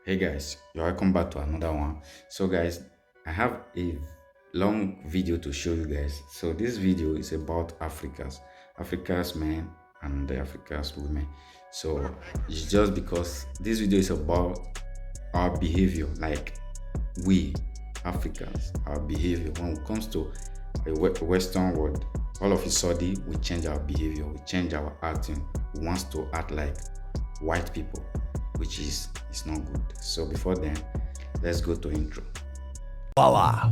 Hey guys, you're welcome back to another one. So guys, I have a long video to show you guys. So this video is about Africa's men and the Africa's women. So it's just because this video is about our behavior, like we Africans, our behavior when it comes to a Western world. All of a sudden, we change our behavior, we change our acting. We want to act like white people, which is not good. So before then, let's go to intro. Voila.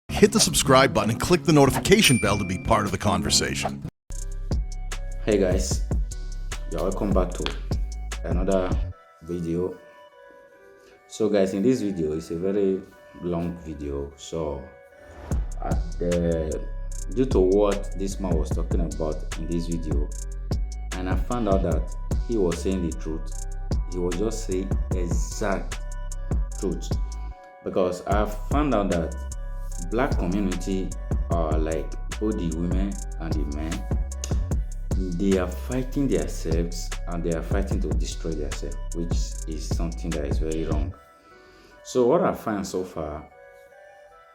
Hit the subscribe button and click the notification bell to be part of the conversation. Hey guys, you're welcome back to another video. So guys, in this video, it's a very long video. So due to what this man was talking about in this video, and I found out that he was saying the truth. He was just saying exact truth, because I found out that black community are like both the women and the men. They are fighting themselves and they are fighting to destroy themselves, which is something that is very wrong. So what I find so far,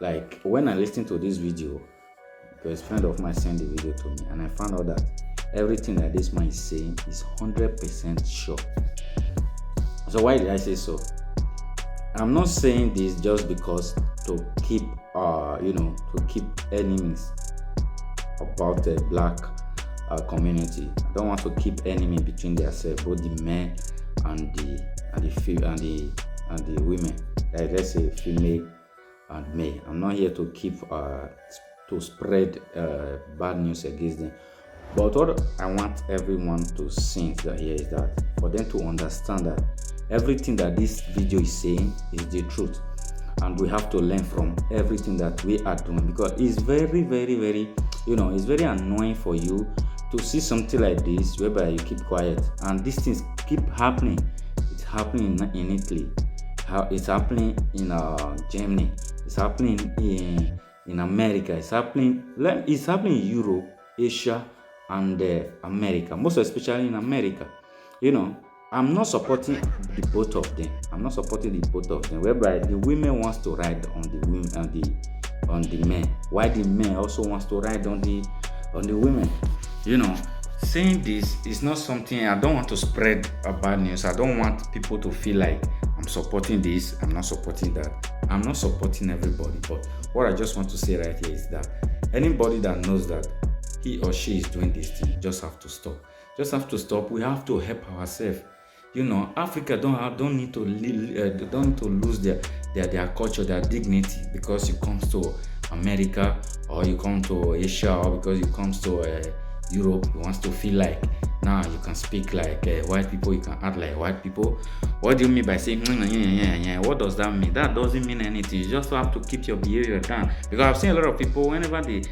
like when I listened to this video, because a friend of mine sent the video to me, and I found out that everything that this man is saying is 100% sure. So why did I say so? I'm not saying this just because to keep to keep enemies about the black community. I don't want to keep enemy between themselves, both the men and the women. Like let's say female and male. I'm not here to keep to spread bad news against them. But what I want everyone to see here is that for them to understand that everything that this video is saying is the truth, and we have to learn from everything that we are doing, because it's very, very, very, it's very annoying for you to see something like this whereby you keep quiet and these things keep happening. It's happening in Italy, it's happening in Germany, it's happening in America, it's happening in Europe, Asia, and America, most especially in America. I'm not supporting the both of them. Whereby the women wants to ride on the women on the men, while the men also wants to ride on the women. Saying this is not something. I don't want to spread a bad news. I don't want people to feel like I'm supporting this, I'm not supporting that. I'm not supporting everybody, but what I just want to say right here is that anybody that knows that he or she is doing this thing just have to stop. We have to help ourselves. Africa don't need to lose their culture, their dignity, because you come to America or you come to Asia, or because you come to Europe. You want to feel like now you can speak like white people, you can act like white people. What do you mean by saying yeah? What does that mean? That doesn't mean anything. You just have to keep your behavior down, because I've seen a lot of people whenever they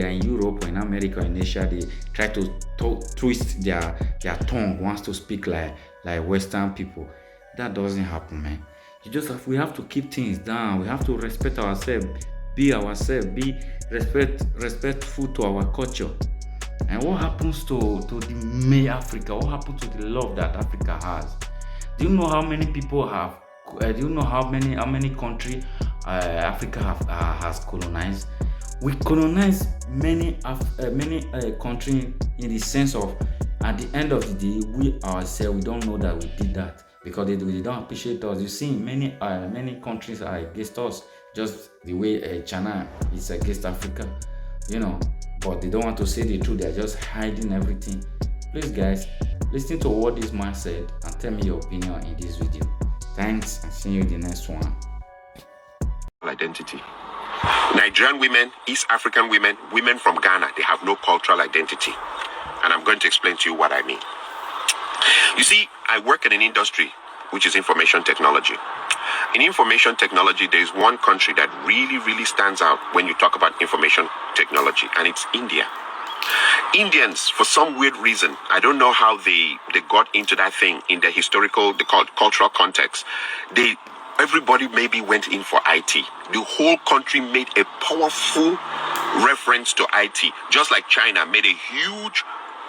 are in Europe or in America or in Asia, they try to twist their tongue, wants to speak like Western people. That doesn't happen, man. We have to keep things down. We have to respect ourselves, be respectful to our culture. And what happens to the May Africa? What happens to the love that Africa has? Do you know how many people have? Do you know how many countries Africa has colonized? We colonized many countries in the sense of, at the end of the day, we ourselves, we don't know that we did that, because they don't appreciate us. You see, many countries are against us, just the way China is against Africa, but they don't want to say the truth. They're just hiding everything. Please guys, listen to what this man said and tell me your opinion in this video. Thanks, and see you in the next one. Identity. Nigerian women, East African women, women from Ghana, they have no cultural identity. And I'm going to explain to you what I mean. You see, I work in an industry which is information technology. In information technology, there is one country that really, really stands out when you talk about information technology, and it's India. Indians, for some weird reason, I don't know how they got into that thing in the cultural context. Everybody maybe went in for IT. The whole country made a powerful reference to IT, just like China made a huge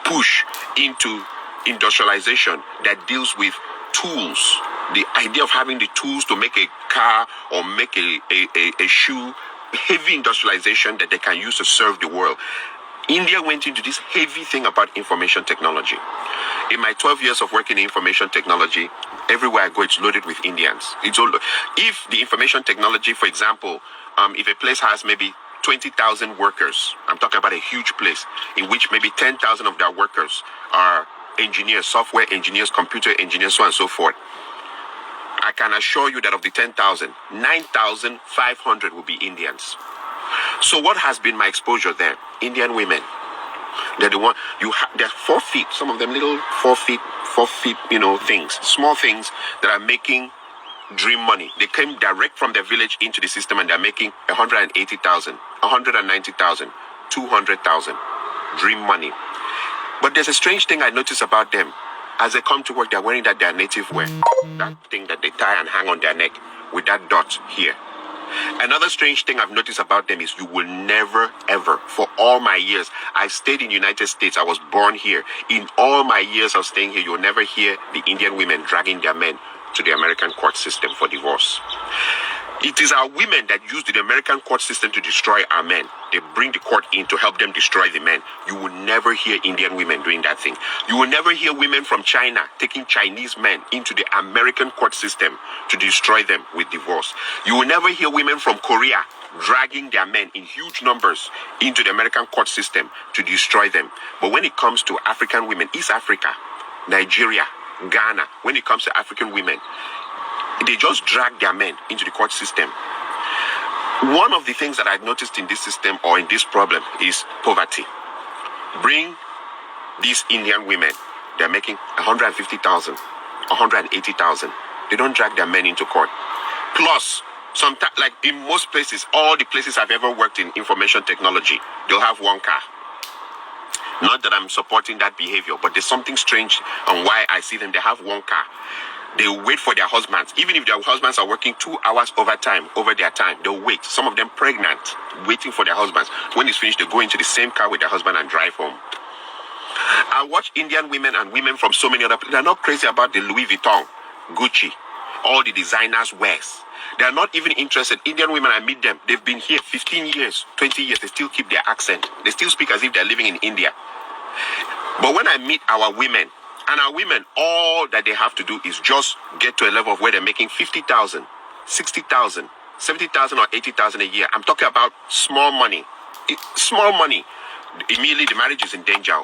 push into industrialization that deals with tools. The idea of having the tools to make a car or make a shoe, heavy industrialization that they can use to serve the world. India went into this heavy thing about information technology. In my 12 years of working in information technology, everywhere I go, it's loaded with Indians. If the information technology, for example, if a place has maybe 20,000 workers, I'm talking about a huge place, in which maybe 10,000 of their workers are engineers, software engineers, computer engineers, so on and so forth. I can assure you that of the 10,000, 9,500 will be Indians. So what has been my exposure there? Indian women. They're the one, they're 4 feet, some of them little 4 feet, things, small things that are making dream money. They came direct from their village into the system and they're making 180,000, 190,000, 200,000 dream money. But there's a strange thing I notice about them. As they come to work, they're wearing their native wear. That thing that they tie and hang on their neck with that dot here. Another strange thing I've noticed about them is you will never, ever, for all my years, I stayed in the United States, I was born here. In all my years of staying here, you'll never hear the Indian women dragging their men to the American court system for divorce. It is our women that use the American court system to destroy our men. They bring the court in to help them destroy the men. You will never hear Indian women doing that thing. You will never hear women from China taking Chinese men into the American court system to destroy them with divorce. You will never hear women from Korea dragging their men in huge numbers into the American court system to destroy them. But when it comes to African women, East Africa, Nigeria, Ghana, when it comes to African women, they just drag their men into the court system. One of the things that I've noticed in this system or in this problem is poverty. Bring these Indian women, they're making 150,000, 180,000. They don't drag their men into court. Plus, sometimes, like in most places, all the places I've ever worked in information technology, they'll have one car. Not that I'm supporting that behavior, but there's something strange on why I see them. They have one car. They wait for their husbands. Even if their husbands are working 2 hours overtime, over their time, they'll wait. Some of them pregnant, waiting for their husbands. When it's finished, they go into the same car with their husband and drive home. I watch Indian women and women from so many other places. They're not crazy about the Louis Vuitton, Gucci, all the designers wears. They're not even interested. Indian women, I meet them. They've been here 15 years, 20 years. They still keep their accent. They still speak as if they're living in India. But when I meet our women, and our women, all that they have to do is just get to a level of where they're making 50,000, 60,000, 70,000 or 80,000 a year. I'm talking about small money. Small money. Immediately the marriage is in danger.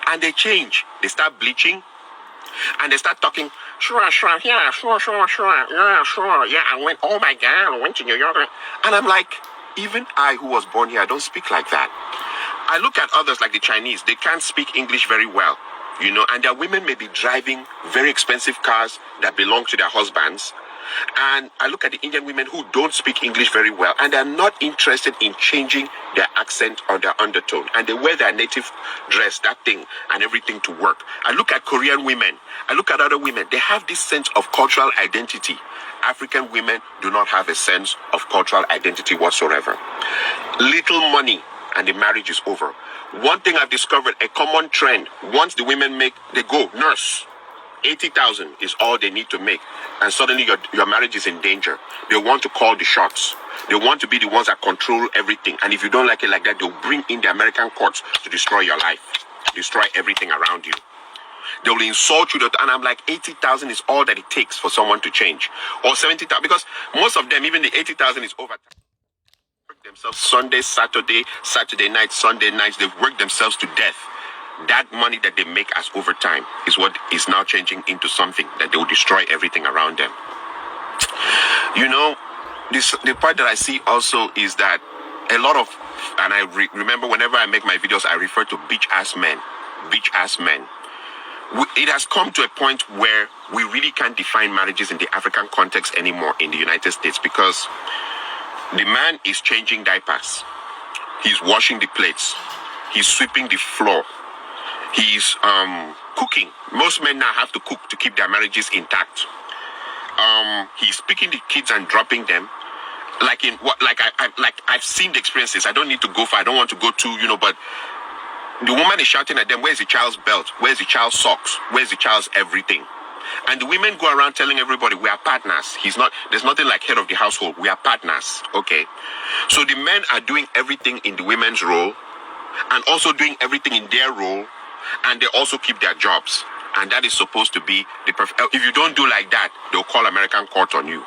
And they change. They start bleaching. And they start talking, sure, yeah, sure, yeah, I went, oh my God, I went to New York. And I'm like, even I who was born here, I don't speak like that. I look at others like the Chinese. They can't speak English very well. And their women may be driving very expensive cars that belong to their husbands. And I look at the Indian women who don't speak English very well, and they're not interested in changing their accent or their undertone. And they wear their native dress, that thing, and everything to work. I look at Korean women. I look at other women. They have this sense of cultural identity. African women do not have a sense of cultural identity whatsoever. Little money, and the marriage is over. One thing I've discovered, a common trend, once the women make, they go, nurse, 80,000 is all they need to make. And suddenly your marriage is in danger. They want to call the shots. They want to be the ones that control everything. And if you don't like it like that, they'll bring in the American courts to destroy your life, destroy everything around you. They will insult you, and I'm like, 80,000 is all that it takes for someone to change. Or 70,000, because most of them, even the 80,000 is overtime. Themselves Sunday, Saturday night, Sunday nights, they've worked themselves to death. That money that they make as overtime is what is now changing into something that they will destroy everything around them. The part that I see also is that a lot of, and I remember whenever I make my videos, I refer to bitch-ass men. Bitch-ass men. It has come to a point where we really can't define marriages in the African context anymore in the United States, because the man is changing diapers. He's washing the plates. He's sweeping the floor. He's cooking. Most men now have to cook to keep their marriages intact. He's picking the kids and dropping them. I've seen the experiences. I don't need to go for. I don't want to go to, but The woman is shouting at them, where's the child's belt? Where's the child's socks? Where's the child's everything? And the women go around telling everybody, we are partners. There's nothing like head of the household. We are partners. Okay. So the men are doing everything in the women's role and also doing everything in their role, and they also keep their jobs. And that is supposed to be the perfect. If you don't do like that, they'll call American court on you.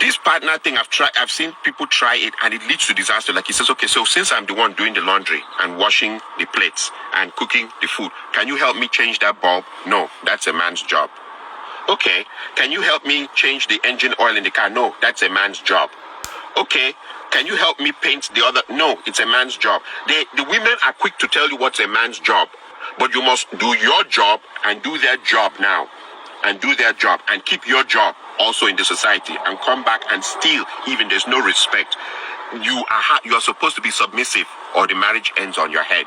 This partner thing, I've seen people try it, and it leads to disaster. Like he says, okay, so since I'm the one doing the laundry and washing the plates and cooking the food, can you help me change that bulb? No, that's a man's job. Okay, can you help me change the engine oil in the car? No, that's a man's job. Okay, can you help me paint the other? No, it's a man's job. The women are quick to tell you what's a man's job, but you must do your job and do their job now. And do their job and keep your job also in the society, and come back and steal even there's no respect. You are supposed to be submissive, or the marriage ends on your head.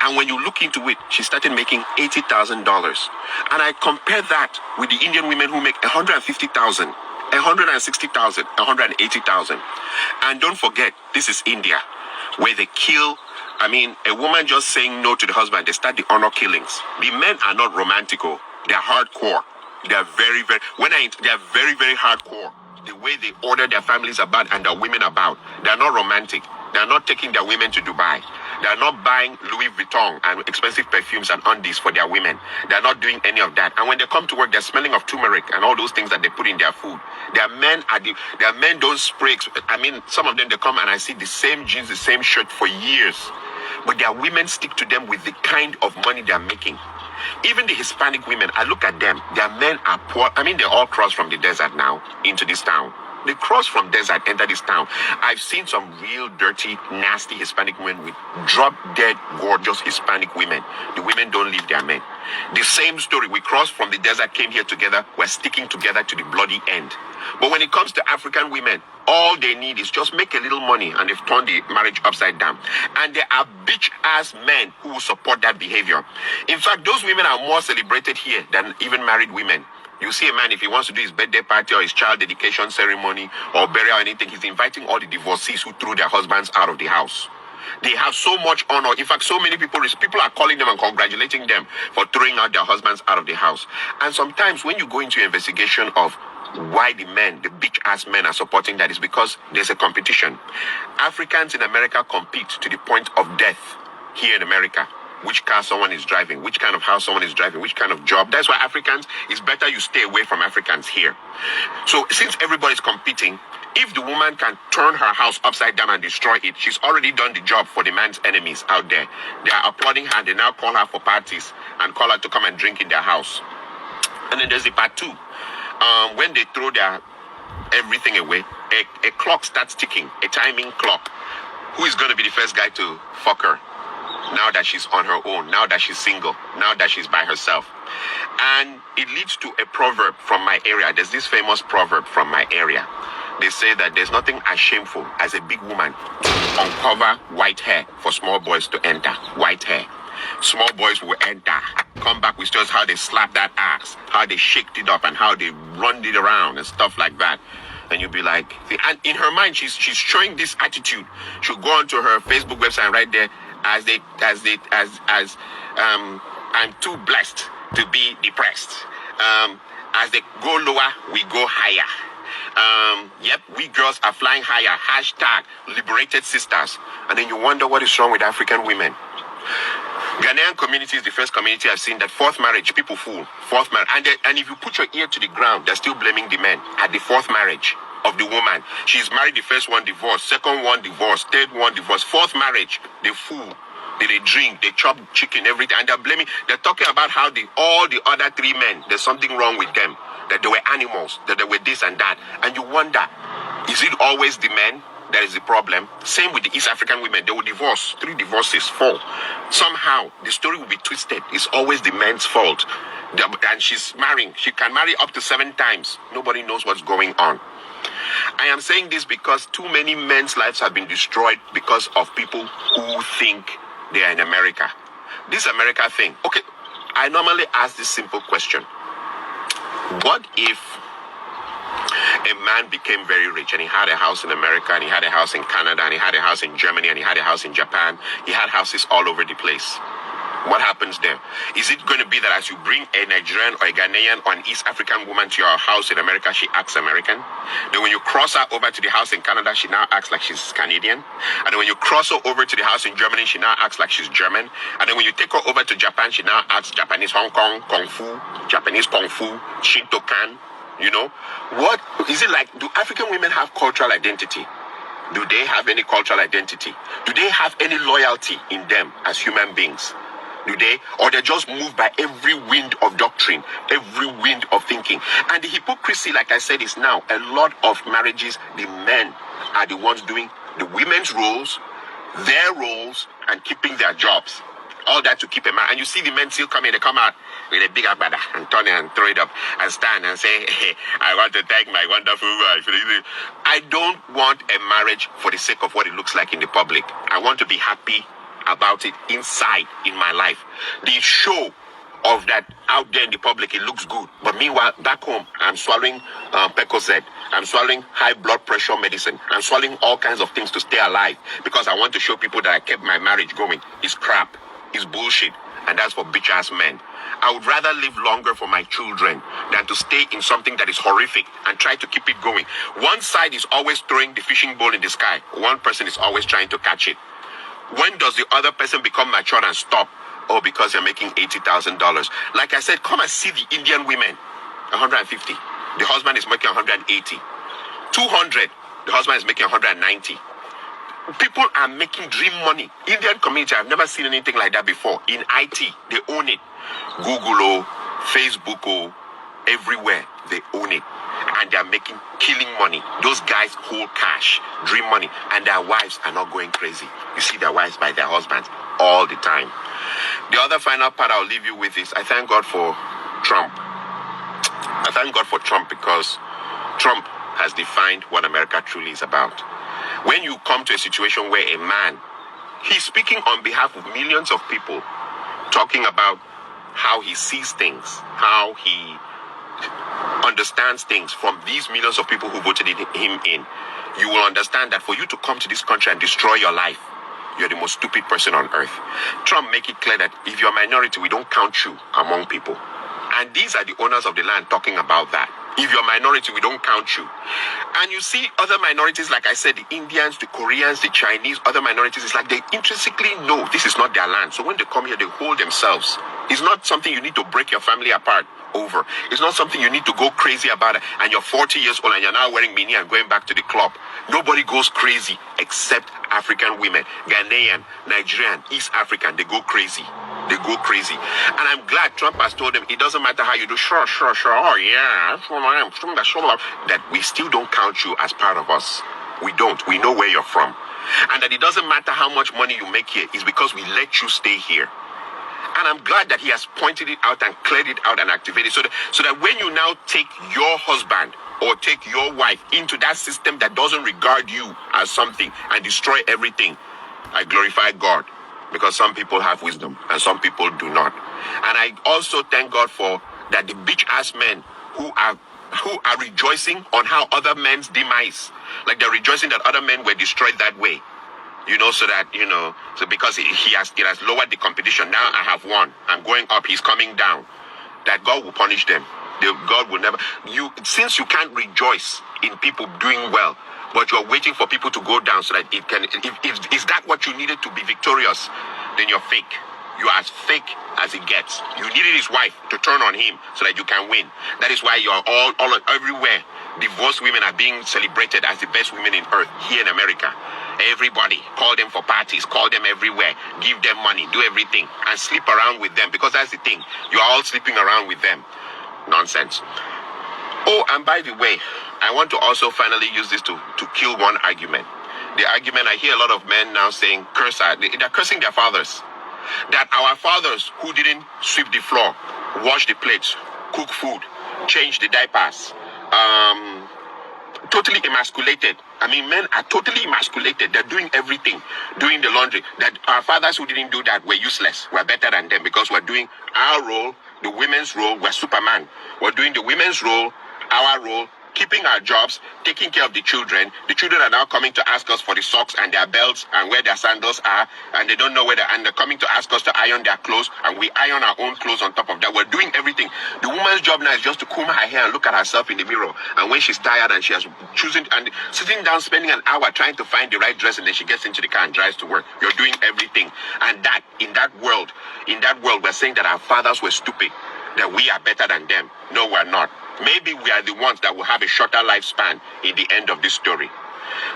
And when you look into it, she started making $80,000. And I compare that with the Indian women who make $150,000, $160,000, $180,000. And don't forget, this is India, where they kill. I mean, a woman just saying no to the husband, they start the honor killings. The men are not romantical. They're hardcore. They're very, very, they're very, very hardcore. The way they order their families about and their women about. They're not romantic. They're not taking their women to Dubai. They're not buying Louis Vuitton and expensive perfumes and undies for their women. They're not doing any of that. And when they come to work, they're smelling of turmeric and all those things that they put in their food. Their men don't spray. I mean, some of them, they come and I see the same jeans, the same shirt for years. But their women stick to them with the kind of money they're making. Even the Hispanic women, I look at them, their men are poor. I mean, they all cross from the desert now into this town. They cross from desert, enter this town. I've seen some real dirty, nasty Hispanic women with drop-dead, gorgeous Hispanic women. The women don't leave their men. The same story. We crossed from the desert, came here together. We're sticking together to the bloody end. But when it comes to African women, all they need is just make a little money, and they've turned the marriage upside down. And there are bitch-ass men who will support that behavior. In fact, those women are more celebrated here than even married women. You see a man, if he wants to do his birthday party or his child dedication ceremony or burial or anything, he's inviting all the divorcees who threw their husbands out of the house. They have so much honor. In fact, so many people are calling them and congratulating them for throwing out their husbands out of the house. And sometimes when you go into investigation of why the bitch-ass men are supporting that, is because there's a competition. Africans in America compete to the point of death here in America. Which car someone is driving, which kind of house someone is driving, which kind of job. That's why Africans, it's better you stay away from Africans here. So since everybody's competing, if the woman can turn her house upside down and destroy it, she's already done the job for the man's enemies out there. They are applauding her. They now call her for parties and call her to come and drink in their house. And then there's the part two. When they throw their everything away, a clock starts ticking, a timing clock. Who is going to be the first guy to fuck her? Now that she's on her own, now that she's single, now that she's by herself. And it leads to a proverb from my area. There's this famous proverb from my area. They say that there's nothing as shameful as a big woman uncover white hair for small boys to enter. White hair. Small boys will enter, come back with stories how they slapped that ass, how they shaked it up and how they run it around and stuff like that. And you'll be like, and in her mind, she's showing this attitude. She'll go onto her Facebook website and right there, I'm too blessed to be depressed. As they go lower, we go higher. Yep, we girls are flying higher. Hashtag liberated sisters. And then you wonder what is wrong with African women. Ghanaian community is the first community I've seen that fourth marriage, people fool. Fourth marriage. And if you put your ear to the ground, they're still blaming the men at the fourth marriage of the woman. She's married, the first one divorced, second one divorced, third one divorced, fourth marriage, they fool. They drink, they chop chicken, everything, and they're talking about how all the other three men, there's something wrong with them, that they were animals, that they were this and that. And you wonder, is it always the men that is the problem? Same with the East African women, they will divorce, 3 divorces, 4. Somehow, the story will be twisted. It's always the men's fault. And she's marrying, she can marry up to 7 times. Nobody knows what's going on. I am saying this because too many men's lives have been destroyed because of people who think they are in America. This America thing. Okay, I normally ask this simple question. What if a man became very rich and he had a house in America and he had a house in Canada and he had a house in Germany and he had a house in Japan. He had houses all over the place. What happens there? Is it going to be that as you bring a Nigerian or a Ghanaian or an East African woman to your house in America, she acts American? Then when you cross her over to the house in Canada, she now acts like she's Canadian? And then when you cross her over to the house in Germany, she now acts like she's German? And then when you take her over to Japan, she now acts Japanese Hong Kong, Kung Fu, Japanese Kung Fu, Shintokan? You know? What is it like? Do African women have cultural identity? Do they have any cultural identity? Do they have any loyalty in them as human beings? Do they? Or they're just moved by every wind of doctrine, every wind of thinking. And the hypocrisy, like I said, is now a lot of marriages, the men are the ones doing the women's roles, their roles, and keeping their jobs. All that to keep a man. And you see the men still coming, they come out with a big agbada and turn it and throw it up and stand and say, hey, I want to thank my wonderful wife. I don't want a marriage for the sake of what it looks like in the public. I want to be happy about it inside in my life. The show of that out there in the public, it looks good. But meanwhile, back home, I'm swallowing Percocet. I'm swallowing high blood pressure medicine. I'm swallowing all kinds of things to stay alive because I want to show people that I kept my marriage going. It's crap. It's bullshit. And that's for bitch-ass men. I would rather live longer for my children than to stay in something that is horrific and try to keep it going. One side is always throwing the fishing bowl in the sky. One person is always trying to catch it. When does the other person become mature and stop? Oh, because you're making $80,000. Like I said, come and see the Indian women. 150. The husband is making 180. 200. The husband is making 190. People are making dream money. Indian community, I've never seen anything like that before. In IT, they own it. Google, Facebook, everywhere, they own it. And they're making killing money. Those guys hold cash, dream money, and their wives are not going crazy. You see their wives by their husbands all the time. The other final part I'll leave you with is I thank God for Trump. I thank God for Trump because Trump has defined what America truly is about. When you come to a situation where a man, he's speaking on behalf of millions of people, talking about how he sees things, how he understands things from these millions of people who voted him in, you will understand that for you to come to this country and destroy your life, you're the most stupid person on earth. Trump make it clear that if you're a minority, we don't count you among people. And these are the owners of the land talking about that. If you're a minority, we don't count you. And you see other minorities, like I said, the Indians, the Koreans, the Chinese, other minorities, it's like they intrinsically know this is not their land. So when they come here, they hold themselves. It's not something you need to break your family apart over. It's not something you need to go crazy about. And you're 40 years old and you're now wearing mini and going back to the club. Nobody goes crazy except African women, Ghanaian, Nigerian, East African. They go crazy. They go crazy. And I'm glad Trump has told them it doesn't matter how you do. Sure. Oh, yeah. That we still don't count you as part of us. We don't. We know where you're from. And that it doesn't matter how much money you make here. It's because we let you stay here. And I'm glad that he has pointed it out and cleared it out and activated it. So that when you now take your husband or take your wife into that system that doesn't regard you as something and destroy everything, I glorify God. Because some people have wisdom and some people do not. And I also thank God for that the bitch-ass men who are rejoicing on how other men's demise, like they're rejoicing that other men were destroyed that way. You know, so that, you know, so because it has lowered the competition. Now I have won. I'm going up. He's coming down. That God will punish them. God will never. Since you can't rejoice in people doing well, but you're waiting for people to go down so that it can. Is that what you needed to be victorious? Then you're fake. You are as fake as it gets. You needed his wife to turn on him so that you can win. That is why you're all everywhere. Divorced women are being celebrated as the best women in earth here in America. Everybody, call them for parties, call them everywhere, give them money, do everything, and sleep around with them, because that's the thing. You're all sleeping around with them. Nonsense. Oh, and by the way, I want to also finally use this to kill one argument. The argument, I hear a lot of men now saying, they're cursing their fathers. That our fathers who didn't sweep the floor, wash the plates, cook food, change the diapers, totally emasculated. I mean, men are totally emasculated. They're doing everything, doing the laundry. That our fathers who didn't do that were useless. We're better than them because we're doing our role, the women's role. We're Superman. We're doing the women's role, our role, keeping our jobs, taking care of the children. The children are now coming to ask us for the socks and their belts and where their sandals are, and they don't know where and they're coming to ask us to iron their clothes, and we iron our own clothes on top of that. We're doing everything. The woman's job now is just to comb her hair and look at herself in the mirror. And when she's tired and she has choosing and sitting down, spending an hour trying to find the right dress, and then she gets into the car and drives to work. You're doing everything. And that in that world, we're saying that our fathers were stupid, that we are better than them. No, we're not. Maybe we are the ones that will have a shorter lifespan in the end of this story.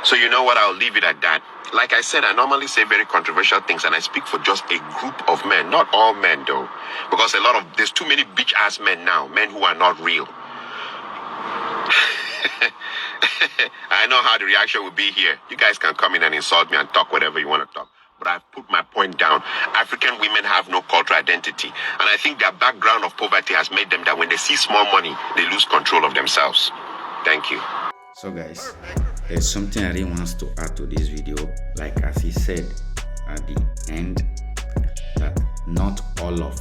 So you know what? I'll leave it at that. Like I said, I normally say very controversial things, and I speak for just a group of men, not all men though, because there's too many bitch ass men now, men who are not real. I know how the reaction will be here. You guys can come in and insult me and talk whatever you want to talk. But I've put my point down. African women have no cultural identity. And I think their background of poverty has made them that when they see small money, they lose control of themselves. Thank you. So guys, there's something I really want to add to this video. Like as he said at the end, that not all of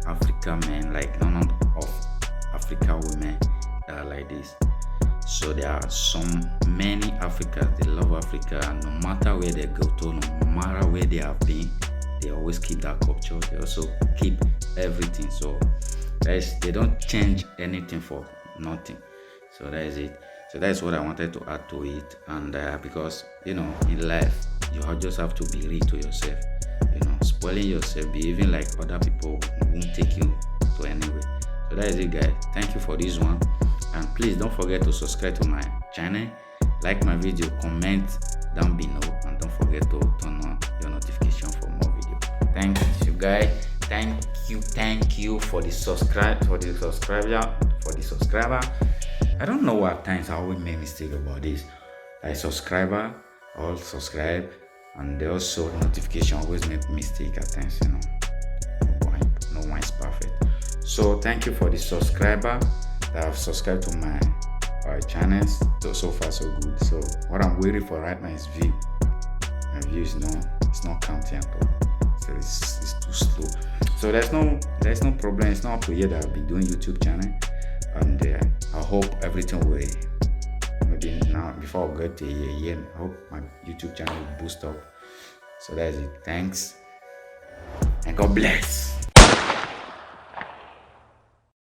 African men, like none of African women are like this. So there are many Africans, they love Africa, and no matter where they go to, no matter where they have been, they always keep that culture. They also keep everything. So they don't change anything for nothing. So that is it. So that's what I wanted to add to it. And because in life, you just have to be real to yourself. Spoiling yourself, behaving like other people won't take you to anywhere. So that is it, guys. Thank you for this one. And please don't forget to subscribe to my channel, like my video, comment down below, and don't forget to turn on your notification for more videos. Thank you guys. Thank you for the subscriber. I don't know what times I always make mistake about this. Like subscriber, all subscribe, and also notification always make mistake at times. No one is perfect. So thank you for the subscriber that have subscribed to my channels. So far so good. So what I'm waiting for right now is view. My view is not counting at all. So it's too slow. So there's no problem. It's not up to here that I've been doing YouTube channel, and I hope everything will maybe now before I get to a year. I hope my YouTube channel will boost up. So that's it. Thanks and God bless.